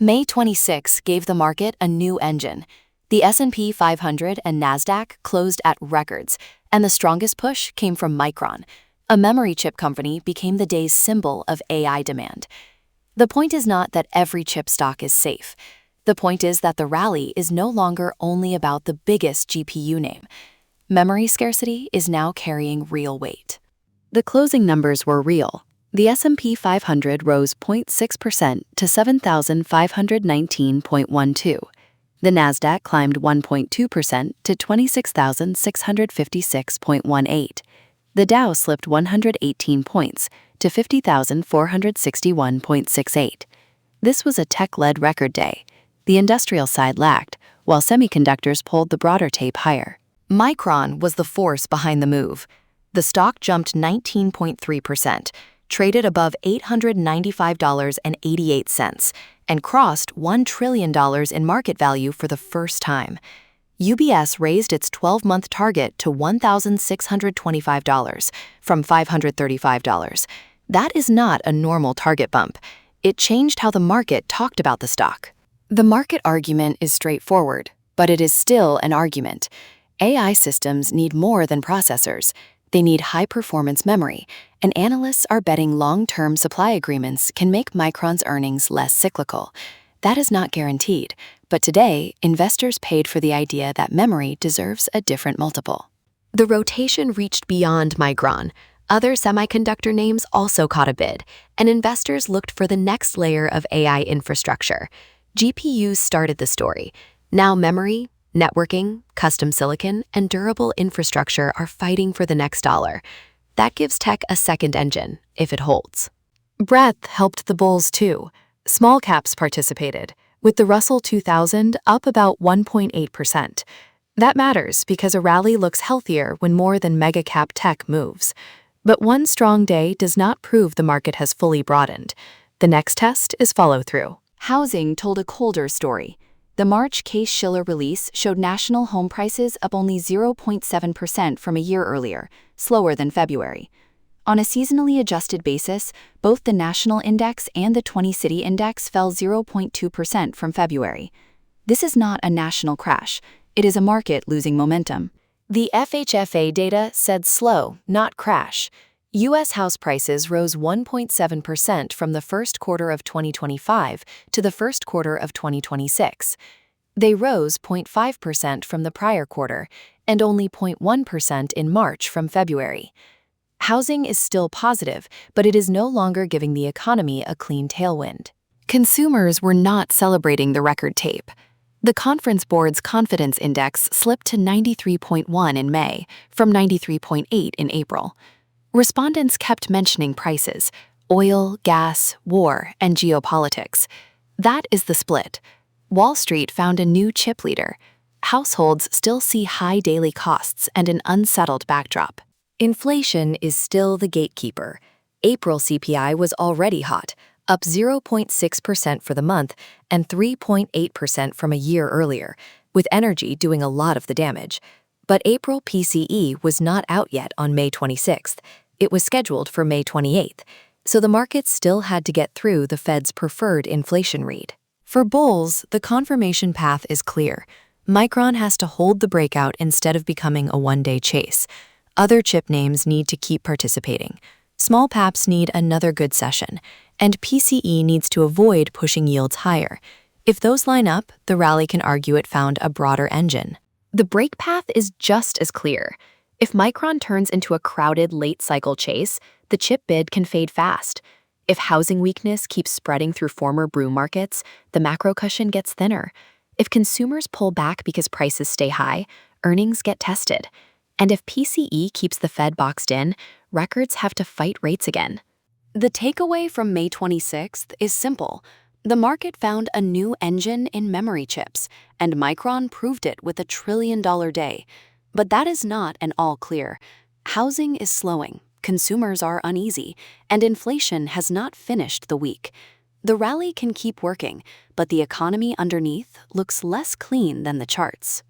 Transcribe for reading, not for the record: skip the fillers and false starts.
May 26 gave the market a new engine. The S&P 500 and NASDAQ closed at records, and the strongest push came from Micron. A memory chip company became the day's symbol of AI demand. The point is not that every chip stock is safe. The point is that the rally is no longer only about the biggest GPU name. Memory scarcity is now carrying real weight. The closing numbers were real. The S&P 500 rose 0.6% to 7,519.12. The NASDAQ climbed 1.2% to 26,656.18. The Dow slipped 118 points to 50,461.68. This was a tech-led record day. The industrial side lagged, while semiconductors pulled the broader tape higher. Micron was the force behind the move. The stock jumped 19.3%, traded above $895.88, and crossed $1 trillion in market value for the first time. UBS raised its 12-month target to $1,625 from $535. That is not a normal target bump. It changed how the market talked about the stock. The market argument is straightforward, but it is still an argument. AI systems need more than processors. They need high-performance memory, and analysts are betting long-term supply agreements can make Micron's earnings less cyclical. That is not guaranteed, but today, investors paid for the idea that memory deserves a different multiple. The rotation reached beyond Micron. Other semiconductor names also caught a bid, and investors looked for the next layer of AI infrastructure. GPUs started the story. Now memory, networking, custom silicon, and durable infrastructure are fighting for the next dollar. That gives tech a second engine, if it holds. Breadth helped the bulls too. Small caps participated, with the Russell 2000 up about 1.8%. That matters because a rally looks healthier when more than mega-cap tech moves. But one strong day does not prove the market has fully broadened. The next test is follow-through. Housing told a colder story. The March Case-Shiller release showed national home prices up only 0.7% from a year earlier, slower than February. On a seasonally adjusted basis, both the national index and the 20-city index fell 0.2% from February. This is not a national crash. It is a market losing momentum. The FHFA data said slow, not crash. U.S. house prices rose 1.7% from the first quarter of 2025 to the first quarter of 2026. They rose 0.5% from the prior quarter and only 0.1% in March from February. Housing is still positive, but it is no longer giving the economy a clean tailwind. Consumers were not celebrating the record tape. The Conference Board's confidence index slipped to 93.1 in May, from 93.8 in April. Respondents kept mentioning prices: oil, gas, war, and geopolitics. That is the split. Wall Street found a new chip leader. Households still see high daily costs and an unsettled backdrop. Inflation is still the gatekeeper. April CPI was already hot, up 0.6% for the month and 3.8% from a year earlier, with energy doing a lot of the damage. But April PCE was not out yet on May 26th. It was scheduled for May 28th, so the market still had to get through the Fed's preferred inflation read. For bulls, the confirmation path is clear. Micron has to hold the breakout instead of becoming a one-day chase. Other chip names need to keep participating. Small paps need another good session, and PCE needs to avoid pushing yields higher. If those line up, the rally can argue it found a broader engine. The break path is just as clear. If Micron turns into a crowded late-cycle chase, the chip bid can fade fast. If housing weakness keeps spreading through former brew markets, the macro cushion gets thinner. If consumers pull back because prices stay high, earnings get tested. And if PCE keeps the Fed boxed in, records have to fight rates again. The takeaway from May 26th is simple. The market found a new engine in memory chips, and Micron proved it with a $1 trillion day. But that is not an all clear. Housing is slowing, consumers are uneasy, and inflation has not finished the week. The rally can keep working, but the economy underneath looks less clean than the charts.